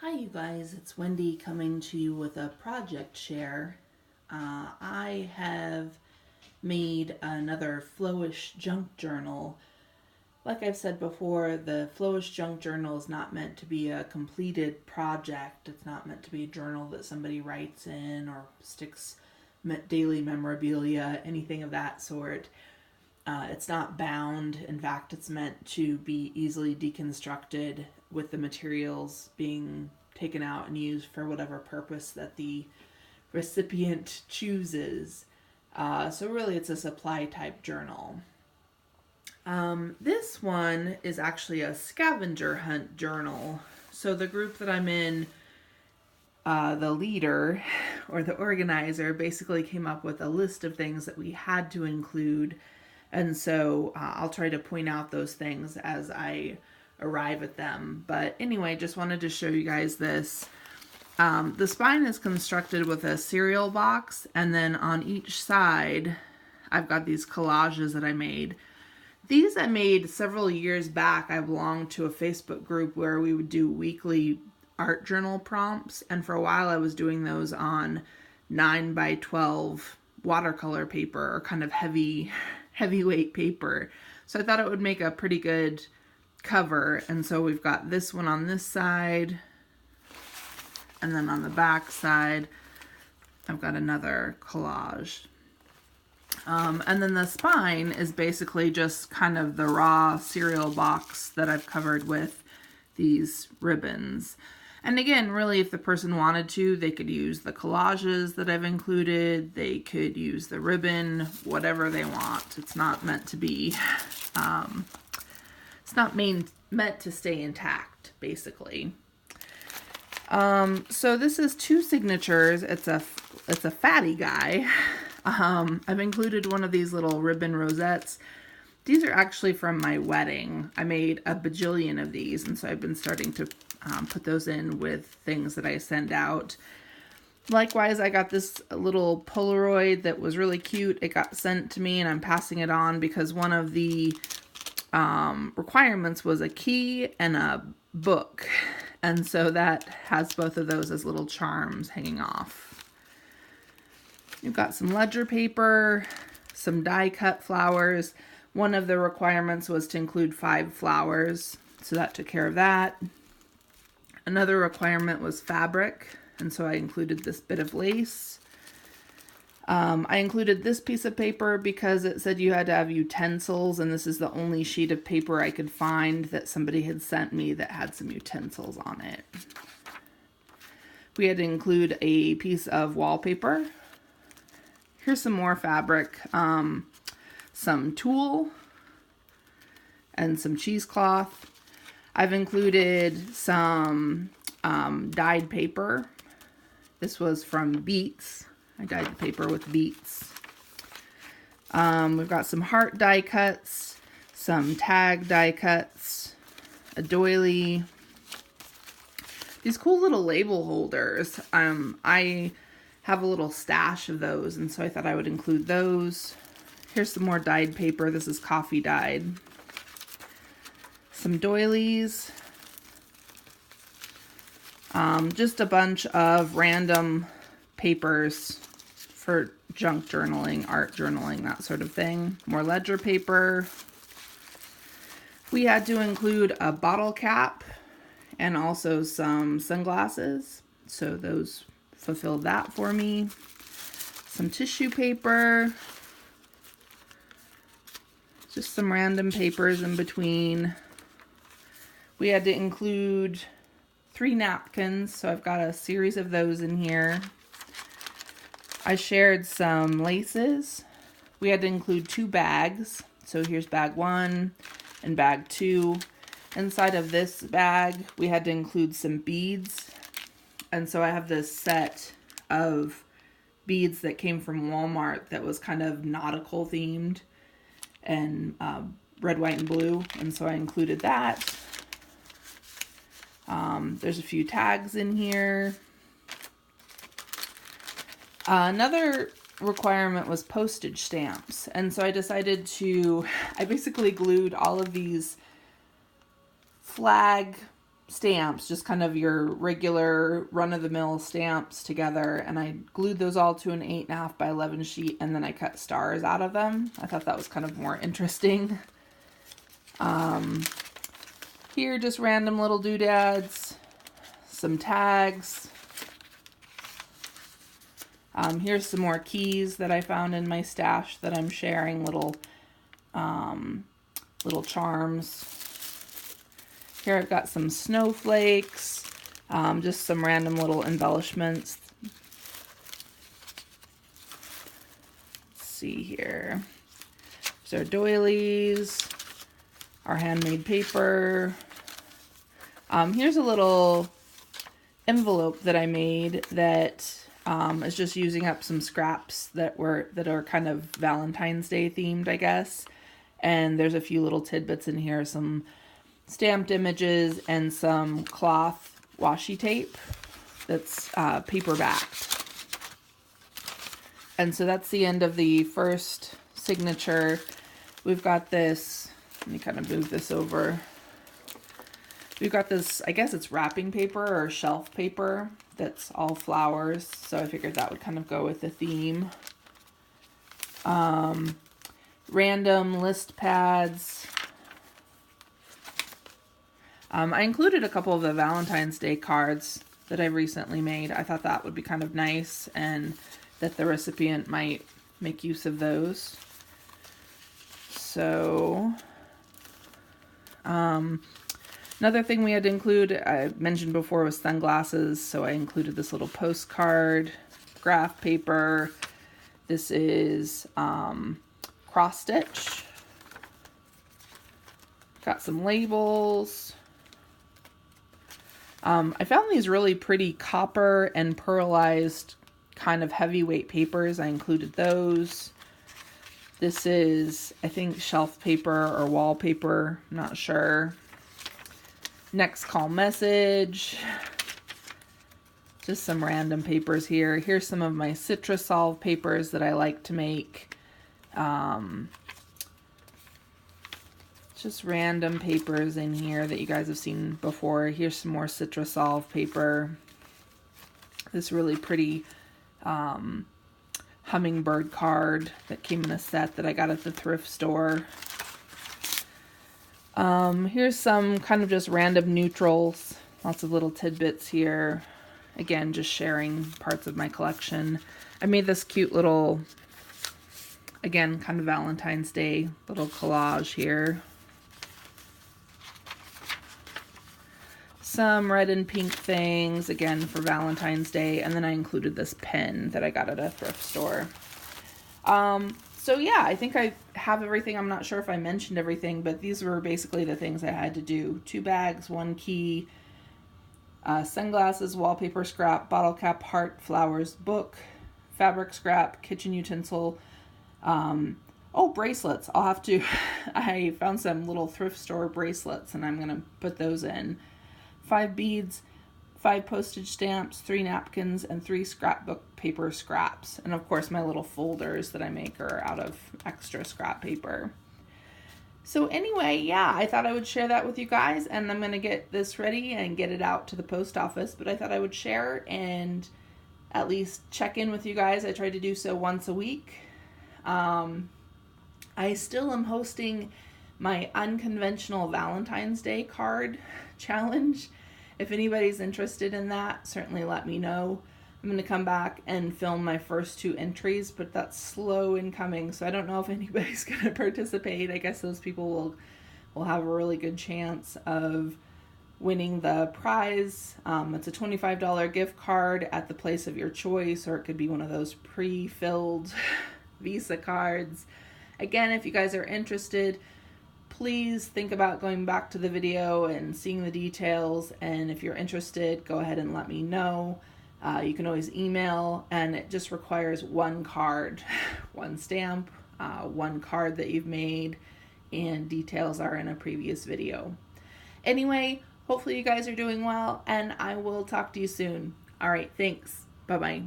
Hi you guys, it's Wendy coming to you with a project share. I have made another Flowish junk journal. Like I've said before, the Flowish junk journal is not meant to be a completed project. It's not meant to be a journal that somebody writes in or sticks daily memorabilia, anything of that sort. It's not bound. In fact, it's meant to be easily deconstructed with the materials being taken out and used for whatever purpose that the recipient chooses. So really, it's a supply type journal. This one is actually a scavenger hunt journal. So the group that I'm in, the leader or the organizer basically came up with a list of things that we had to include. And so I'll try to point out those things as I arrive at them. But anyway, just wanted to show you guys this. The spine is constructed with a cereal box, and then on each side, I've got these collages that I made. These I made several years back. I belonged to a Facebook group where we would do weekly art journal prompts, and for a while I was doing those on 9 by 12 watercolor paper, or kind of heavyweight paper. So I thought it would make a pretty good cover. And so we've got this one on this side, and then on the back side I've got another collage. And then the spine is basically just kind of the raw cereal box that I've covered with these ribbons. And again, really, if the person wanted to, they could use the collages that I've included. They could use the ribbon, whatever they want. It's not meant to be, it's not meant to stay intact, basically. So this is two signatures. It's a fatty guy. I've included one of these little ribbon rosettes. These are actually from my wedding. I made a bajillion of these, and so I've been starting to put those in with things that I send out. Likewise, I got this little Polaroid that was really cute. It got sent to me, and I'm passing it on because one of the requirements was a key and a book. And so that has both of those as little charms hanging off. You've got some ledger paper, some die cut flowers. One of the requirements was to include 5 flowers, so that took care of that. Another requirement was fabric, and so I included this bit of lace. I included this piece of paper because it said you had to have utensils, and this is the only sheet of paper I could find that somebody had sent me that had some utensils on it. We had to include a piece of wallpaper. Here's some more fabric, some tulle, and some cheesecloth. I've included some dyed paper. This was from beets. I dyed the paper with beets. We've got some heart die cuts, some tag die cuts, a doily, these cool little label holders. I have a little stash of those, and so I thought I would include those. Here's some more dyed paper. This is coffee dyed. Some doilies. Just a bunch of random papers for junk journaling, art journaling, that sort of thing. More ledger paper. We had to include a bottle cap and also some sunglasses. So those fulfilled that for me. Some tissue paper. Just some random papers in between. We had to include 3 napkins, so I've got a series of those in here. I shared some laces. We had to include 2 bags. So here's bag 1 and bag 2. Inside of this bag, we had to include some beads. And so I have this set of beads that came from Walmart that was kind of nautical themed and red, white, and blue. And so I included that. There's a few tags in here. Another requirement was postage stamps. And so I basically glued all of these flag stamps, just kind of your regular run-of-the-mill stamps together, and I glued those all to an 8.5 by 11 sheet, and then I cut stars out of them. I thought that was kind of more interesting. Here, just random little doodads, some tags. Here's some more keys that I found in my stash that I'm sharing, little charms. Here I've got some snowflakes, just some random little embellishments. Let's see here. There's our doilies, our handmade paper. Here's a little envelope that I made that is just using up some scraps that are kind of Valentine's Day themed, I guess. And there's a few little tidbits in here, some stamped images and some cloth washi tape that's paper backed. And so that's the end of the first signature. We've got this, let me kind of move this over. We've got this, I guess it's wrapping paper or shelf paper that's all flowers, so I figured that would kind of go with the theme. Random list pads. I included a couple of the Valentine's Day cards that I recently made. I thought that would be kind of nice and that the recipient might make use of those. So, another thing we had to include, I mentioned before, was sunglasses. So I included this little postcard, graph paper. This is cross stitch. Got some labels. I found these really pretty copper and pearlized kind of heavyweight papers. I included those. This is, I think, shelf paper or wallpaper. I'm not sure. Next call message. Just some random papers here. Here's some of my Citrus Solve papers that I like to make. Just random papers in here that you guys have seen before. Here's some more Citrus Solve paper. This really pretty hummingbird card that came in a set that I got at the thrift store. Here's some kind of just random neutrals. Lots of little tidbits here. Again, just sharing parts of my collection. I made this cute little, again, kind of Valentine's Day little collage here. Some red and pink things, again, for Valentine's Day. And then I included this pen that I got at a thrift store. So yeah, I think I have everything. I'm not sure if I mentioned everything, but these were basically the things I had to do. 2 bags, 1 key, sunglasses, wallpaper scrap, bottle cap, heart, flowers, book, fabric scrap, kitchen utensil. Oh, bracelets. I'll have to, I found some little thrift store bracelets and I'm going to put those in. 5 beads, 5 postage stamps, 3 napkins, and 3 scrapbook paper scraps. And of course my little folders that I make are out of extra scrap paper. So anyway, yeah, I thought I would share that with you guys, and I'm going to get this ready and get it out to the post office, but I thought I would share and at least check in with you guys. I try to do so once a week. I still am hosting my unconventional Valentine's Day card challenge. If anybody's interested in that, certainly let me know. I'm going to come back and film my first 2 entries, but that's slow in coming, so I don't know if anybody's going to participate. I guess those people will have a really good chance of winning the prize. It's a $25 gift card at the place of your choice, or it could be one of those pre-filled Visa cards. Again, if you guys are interested, please think about going back to the video and seeing the details, and if you're interested, go ahead and let me know. You can always email, and it just requires 1 card, 1 stamp, 1 card that you've made, and details are in a previous video. Anyway, hopefully you guys are doing well, and I will talk to you soon. All right, thanks. Bye-bye.